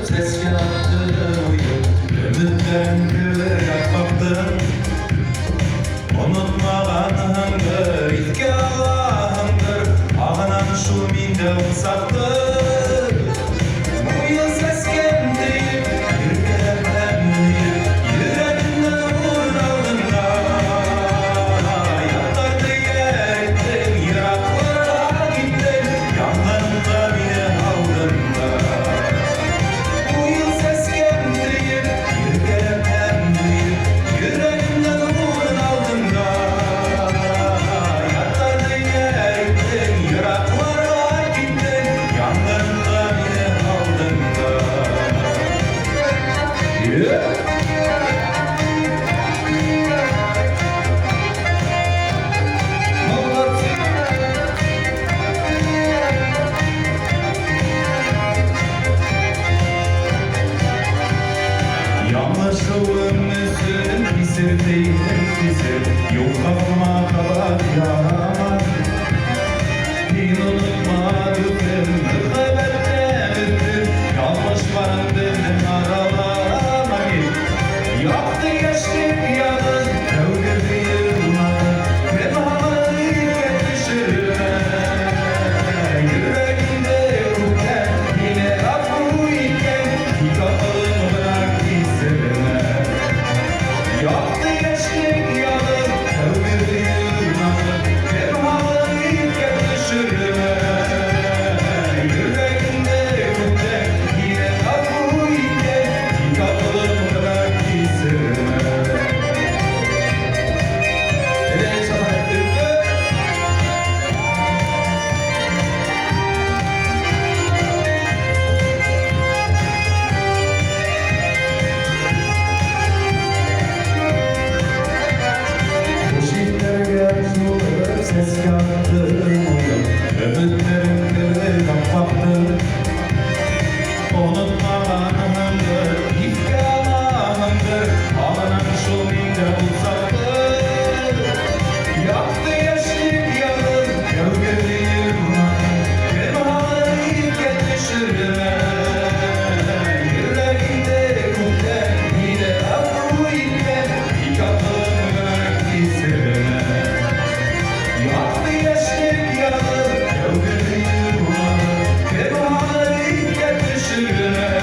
ses yattı uyum Ümitlerim kırık baktım Unutmağanımdır, itki Allah'ımdır Ağınan şu minde uzaktır Bu yıl ses geldi, yürüyelemdi Yüreğimden vurun aldığında Yatlardı yer ettin, yıraklara gittin Yanlarında bile aldığında Bu yıl ses geldi, yürüyelemdi Yüreğimden vurun aldığında Yatlardı yer ettin, yıraklara gittin Yanlarında bile aldığında Yanlışlığımızın bizi değil bizi Yok kafama kadar yaramaz Din unutmadıkım Gıybetlerimdir Yanlış varım dedim aralarıma git Yaktı geçtik yalnız Kavga yılmadı Ben halı ilk düşürme Yüreğimde ruhen Yine aklı iken Kitabımı bırak izlerine Yaktı geçtik yalnız Kavga yılmadı Ben halı ilk düşürme Yüreğimde ruhen Yine aklı iken Kitabımı bırak izlerine Ses yattı uyum Ümitlerim kırık baktım Unutmağanımdır İfki Allah'ımdır Ağlanan şu minde uzaktır Yaktı yaşlık yalın Gölgeliyim Benim halı ilk düşürme Yüreğimde kutten Yine aklı iken Kitabımı bırak izlerine Yaktı yaşlık yalın Gölgeliyim Benim halı ilk düşürme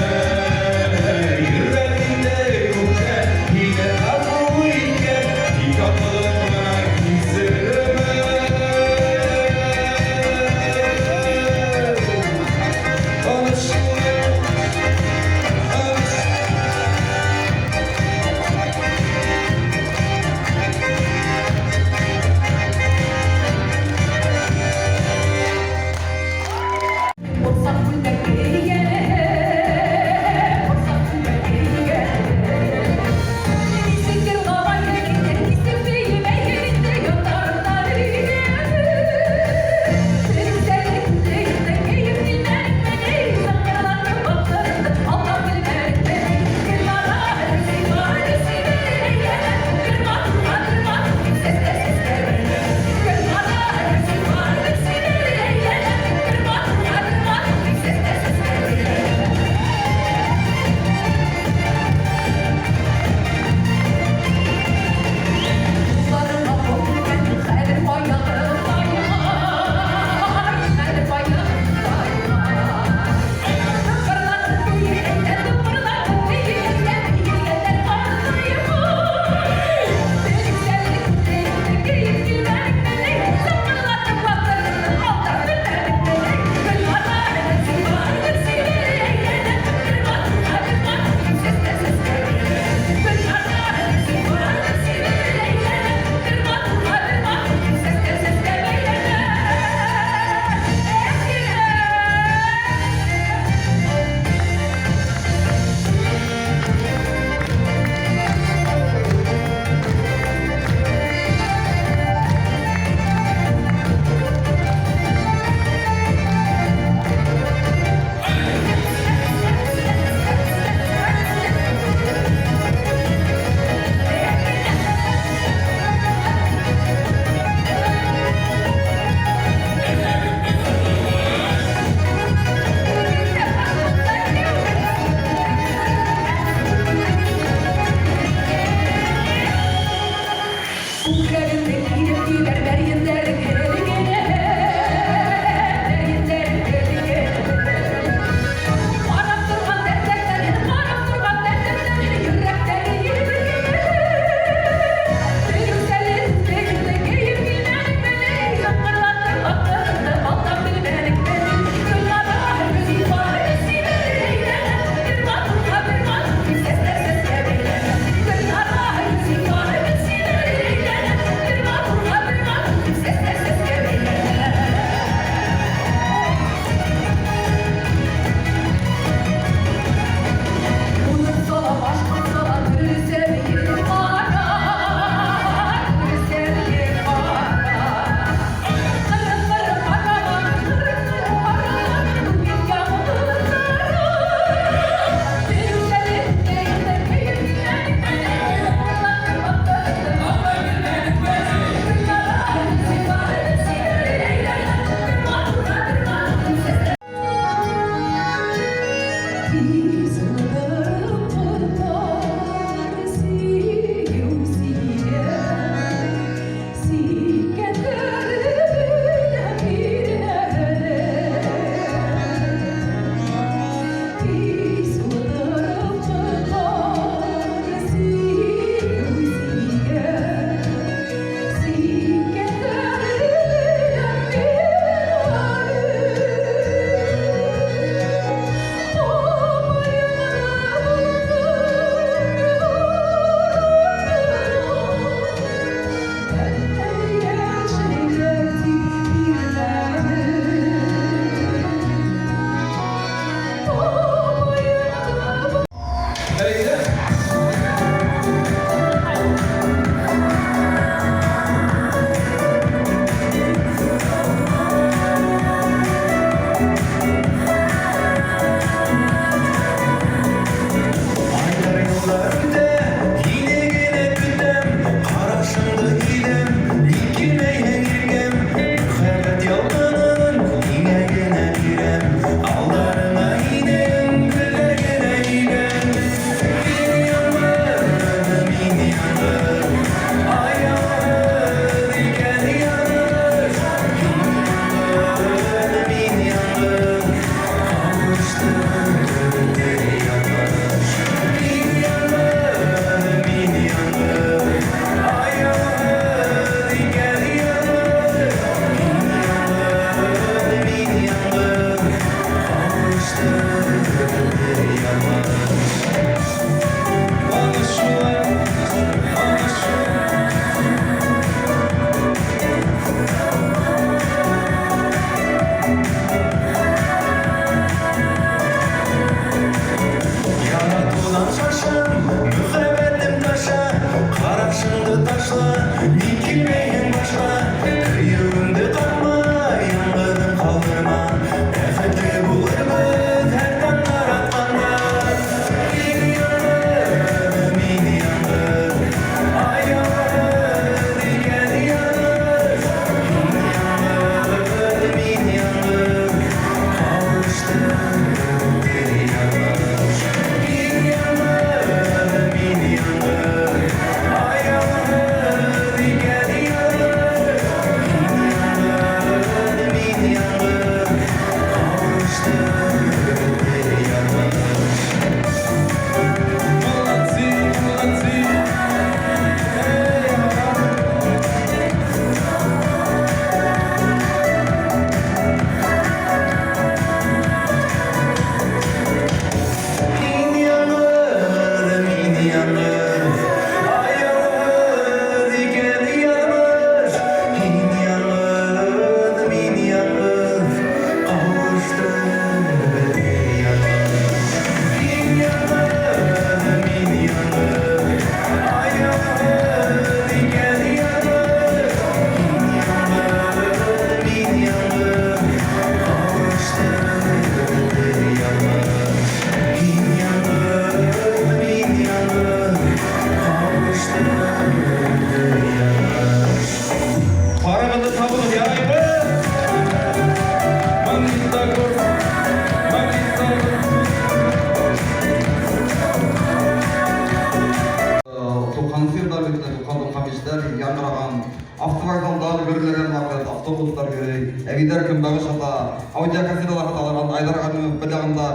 Автовокзалдар көрүлгөн вакыт, автобустар көрөй, эвидер күн багышата, аудиокассеталар хаталар, айдар гадым бадагында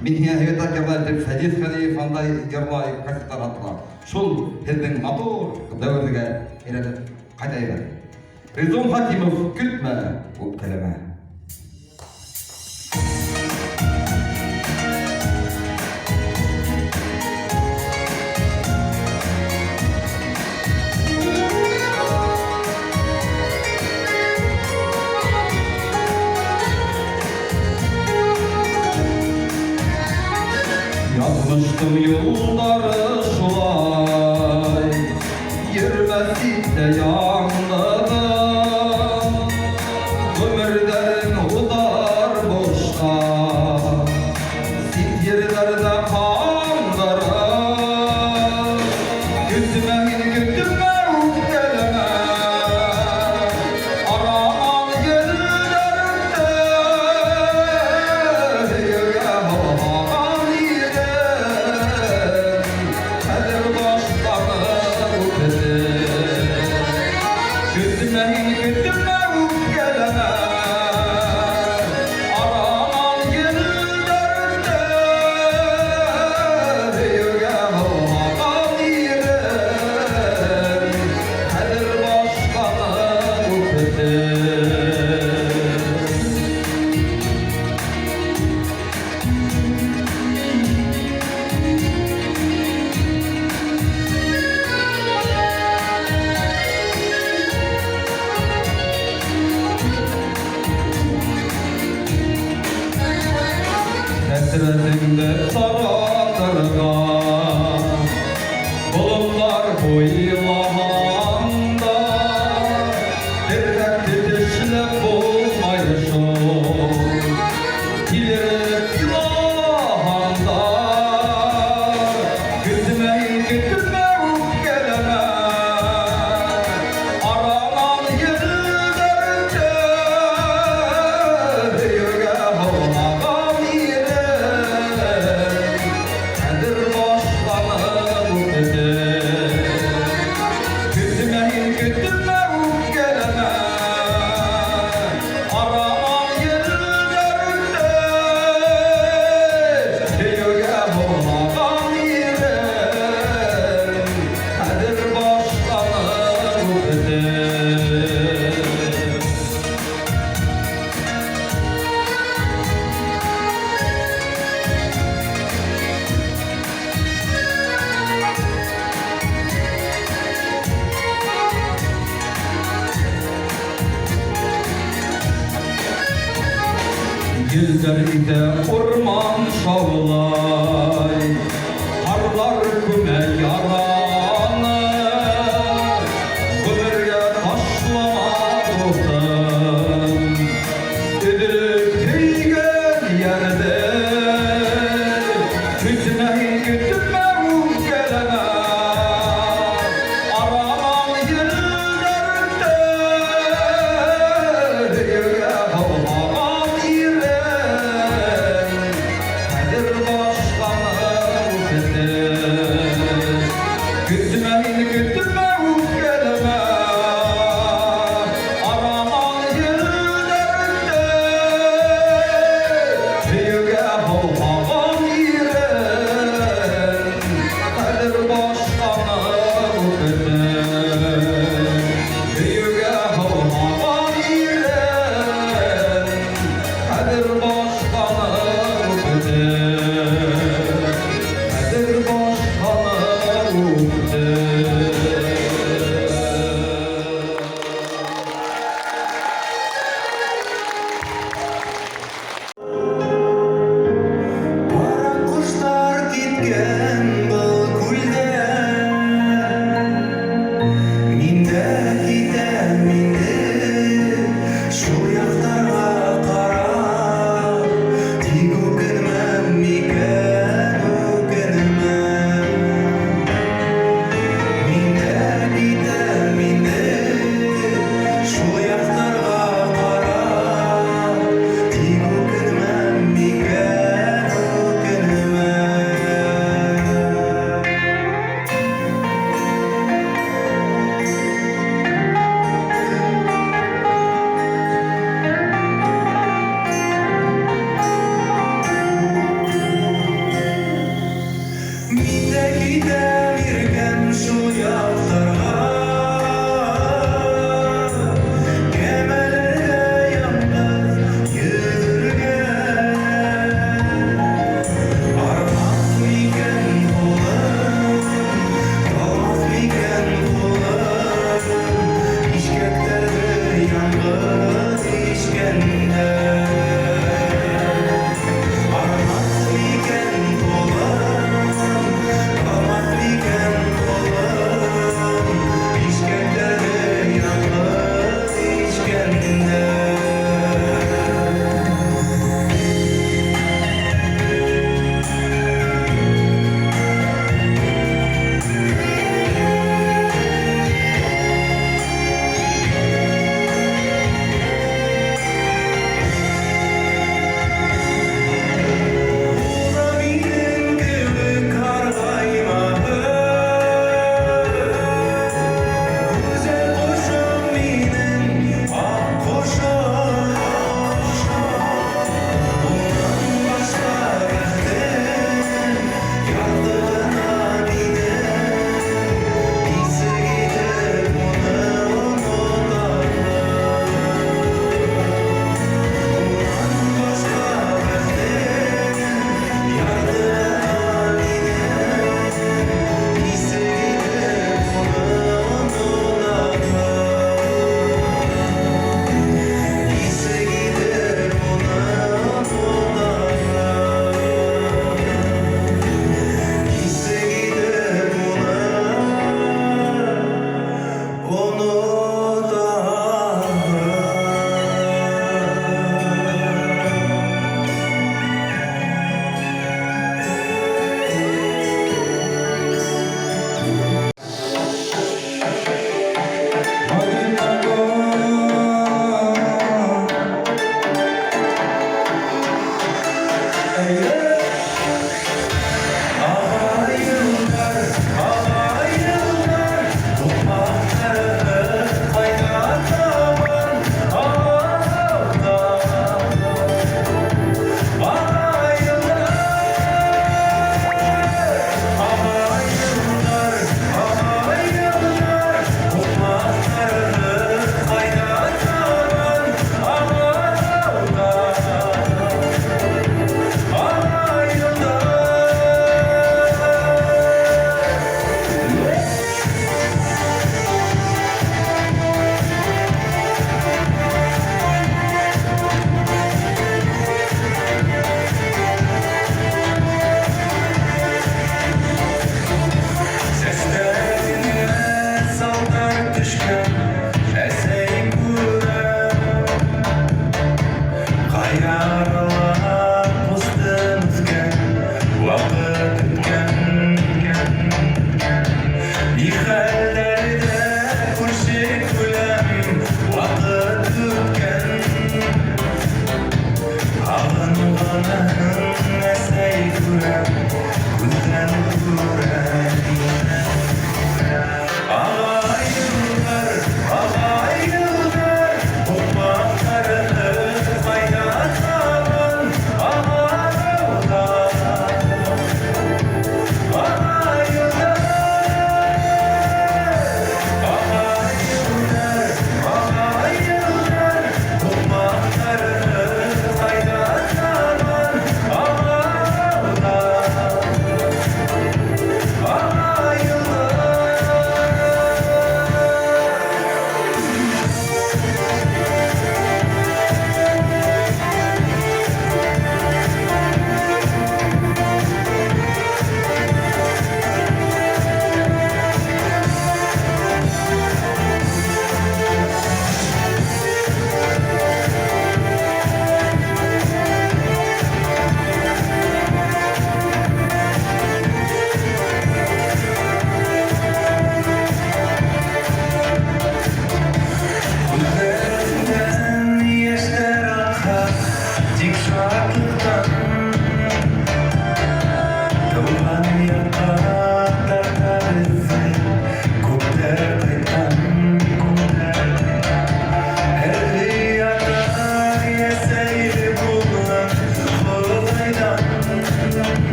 мен хевета герлар деп Садис Халиев андай герлар кассеталар хаталар. Шул безнең мотор дәвергә әйләнеп кайтайбыз. Резон Хакимов көтмә, үпкәләмә. Yazmıştım yolları şulay, yürümesin de yanladım. Ömürlerin udar boşta, sit yerlerde kandırır. Gütme ukdeleme, aranan yerlerde yüreğe havan üzerinde orman şavlay Harlar küme yaranı Ömürge taşlamadım Edilip peygen yerde Tütüneyi gütüme gelene Araman yerlerinde Yüge havlaman iren Kadir başkanım keser Gütümeyi gütüme gelene Araman yerlerinde Yüge havlaman iren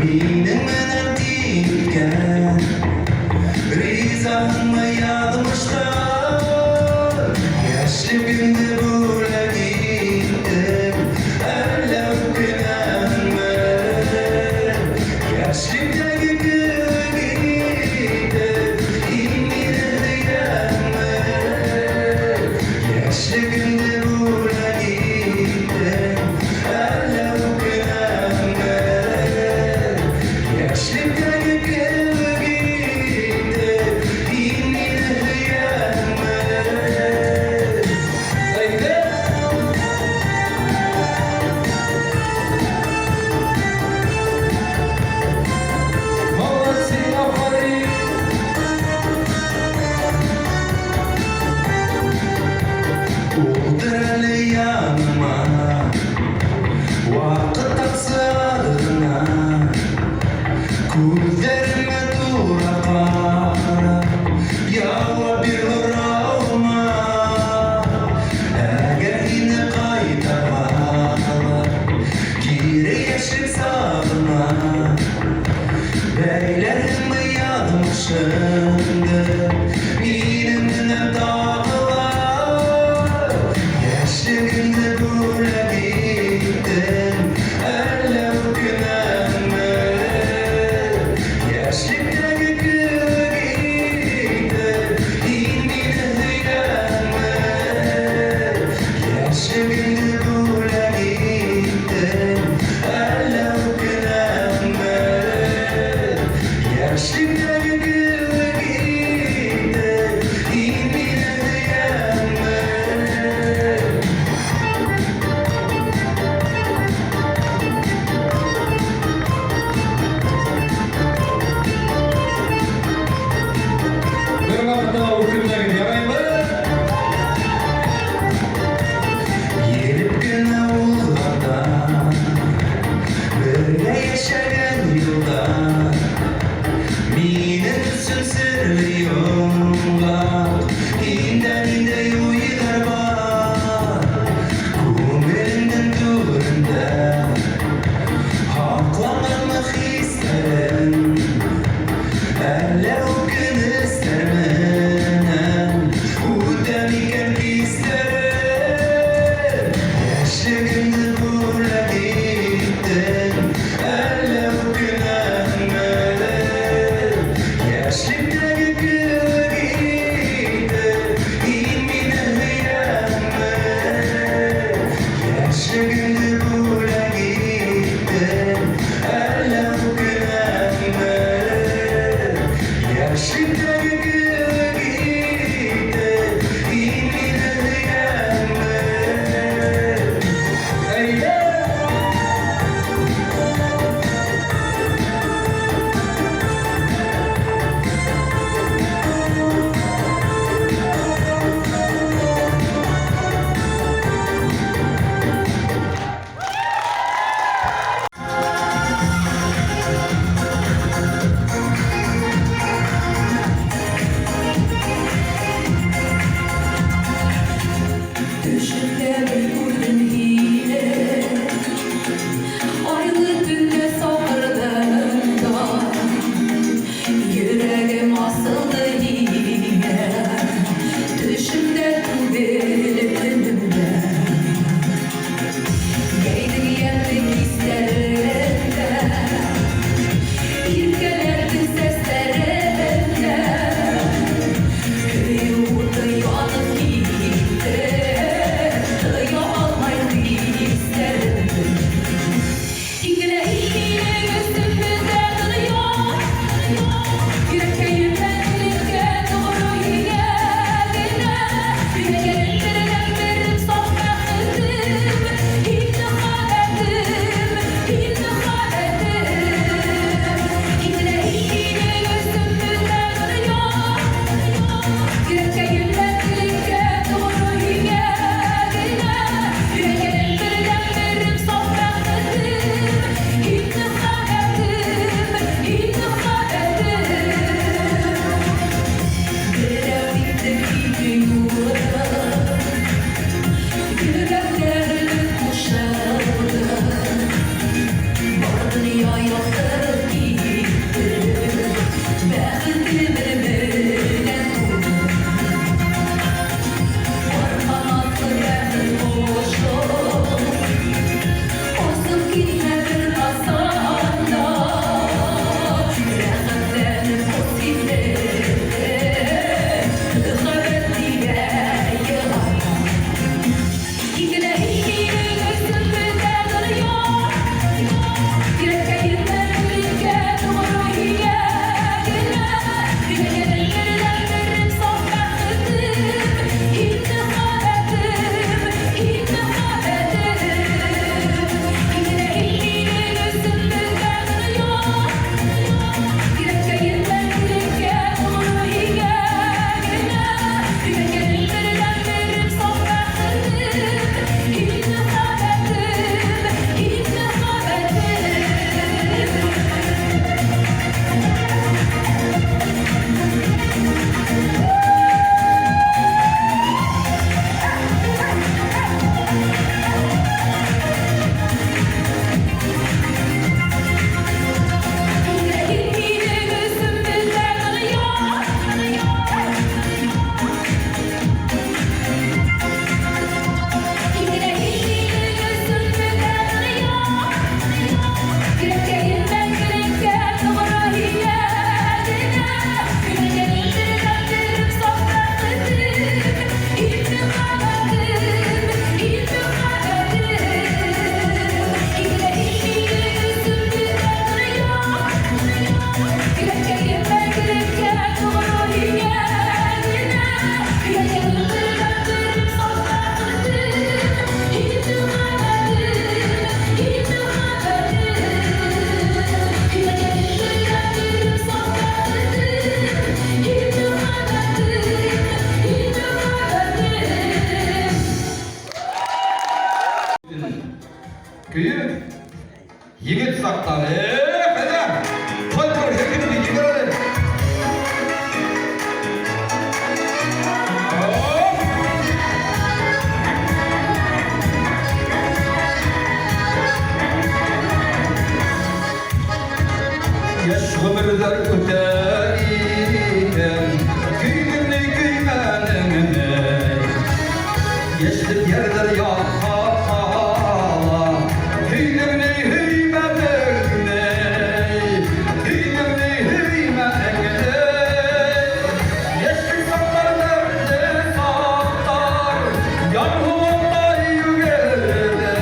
Minin menen tiyken Rizahıma yazmışlar Yaşligimde bule gittim Ellem günahımlar Yaşligdeki gülgide İnmine diyenler Yaşligimde bule gittim Ellem günahımlar Yaşligdeki gülgide İnmine diyenler Haydi Молодцы, говори. Uğdur yanıma Vakit aksarına Kulderime dura para Yava bir hıralma Eğer yine kaytarlar Gire yaşıp sağına Beylerimi yazmışımdır Minimden dağlar Yaşligimde bule gittim Ellem günahımlar Yaşligdeki gülgide İnmine diyenler Yaşligimde bule gittim Ellem günahımlar Yaşligdeki gülgide Yaş ömürler öter iken Küydümni kıymenine Geçtik yerler yakala Küydümni hıymenine Küydümni hıymenine Geçtik saklar nerede saklar Yanımda yügerde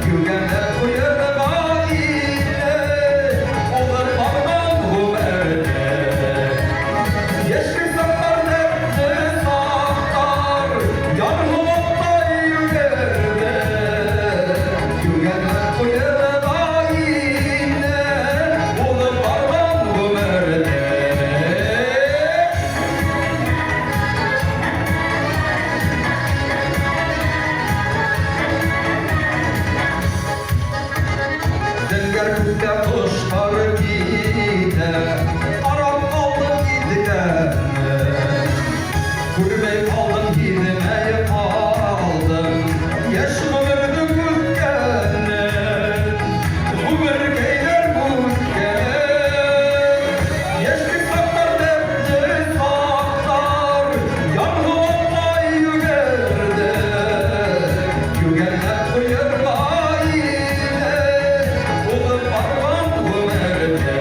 Yügende kuyarda bayine Olur parmağım bu merde Geçtik saklar nerede saklar Yanımda yügerde Yügende kuyarda bayine Olur parmağım bu merde Zenger kütte kuşlar gider Arap kaldım gidene Gülmey kaldım gidmey kaldım Yaşım ömürdüm gütkene Ömür geyler gütkene Yaşlı saklar dertli saklar Yanımda yügerde Yügenler koyar bayine Olur parmağım bu merde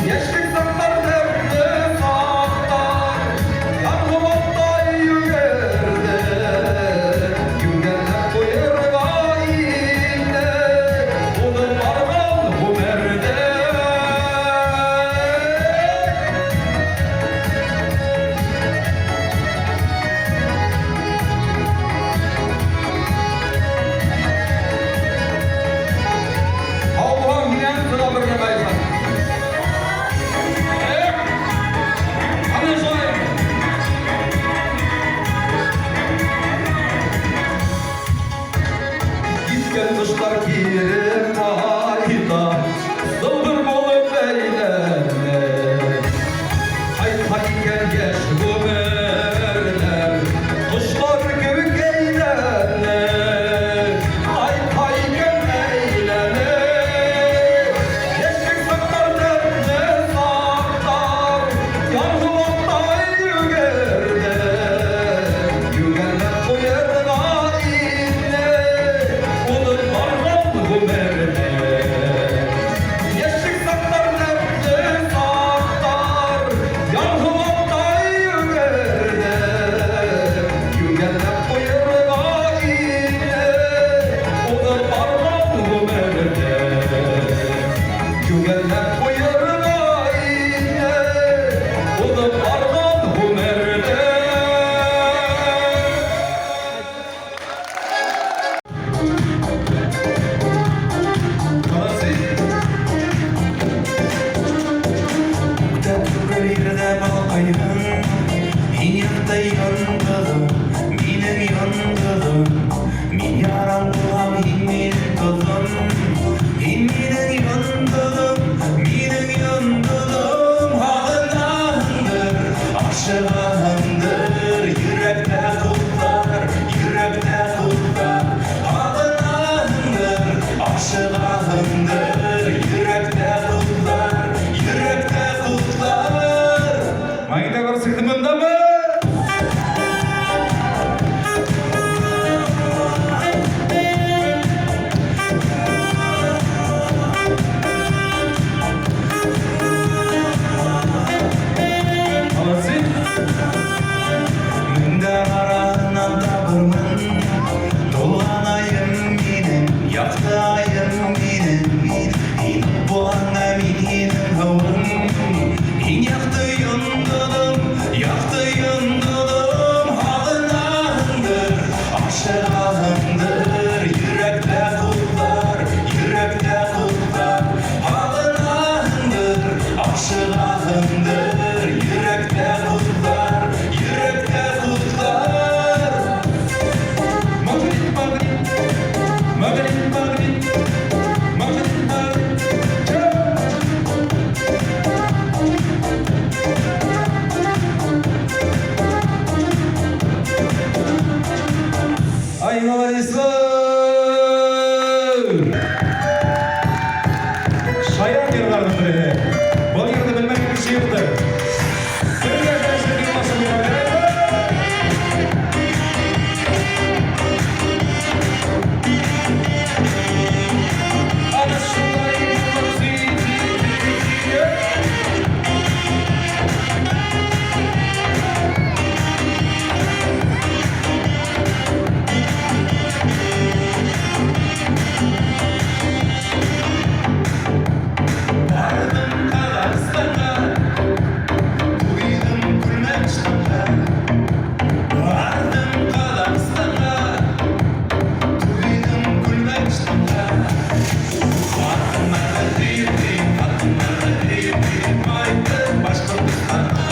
Yaşlı saklar dertli saklar Yanımda yügerde Yügenler koyar bayine Olur parmağım bu merde Allah'ım yine sıra bir gebaysan. Hadi söyle. Gitken kuşlar girer ayda, Sıldır bolup eyleme. Haytayken geç ömürler, Kuşlar gibi eyleme. Haytayken eyleme. Geçtik saklar dertli saklar, Yanımda yügerde. Yügenler koyar bayine, Olur parmağım bu merde. Geçtik saklar dertli saklar, Yanımda yügerde. Yügenler koyar bayine, Olur parmağım bu merde. Yügenler koyar bayine, Olur parmağım bu merde. Tepkilerinde bakayım Hinyakta yandırım Benim yandırım Min yarandılam himin kızım Himinin yandırım Benim yıllardan beri. Bu yılda bilmem bir şey yoktur. Birge gençlik yılbaşı bir arada. Ana şunları yılbaşı Vardım Kazakistan'a, uydum Gürmeç'tan'a. Vardım Kazakistan'a, uydum Gürmeç'tan'a. Fatıma'da değildim, Fatıma'da değildim, haydi Başkurtistan'a.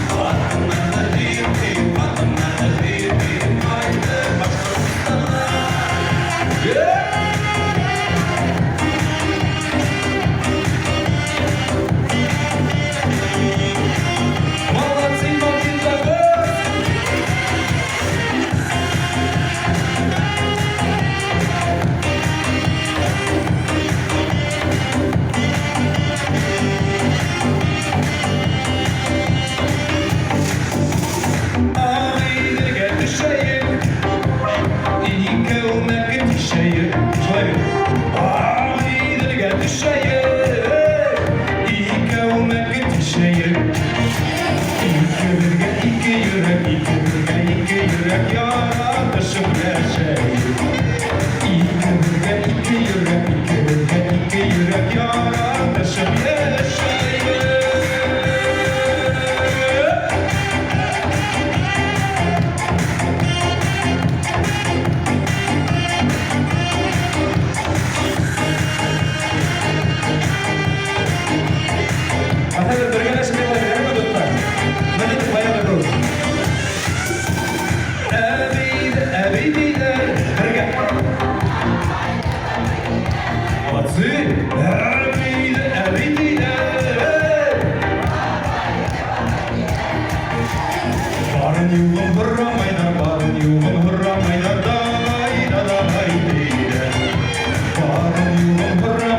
Fatıma'da değildim, Fatıma'da değildim, haydi Başkurtistan'a. Yeah! Молодцы, Макинтош! Ağrı'ya düşeyim, İlke olmak düşeyim. Şöyle. Ağrı'ya düşeyim, İlke olmak düşeyim. İki yürek yaratışım yaşayım. İki yürek yaratışım yaşayım. Hadi birleşme yapalım mı dostlar? Hadi bayağıdır. Abide, birge. Молодцы. Abide. Barın yuvun hırramaylar, barın yuvun hırramaylar, davay da davay deyler. Barın yuvun hırramaylar.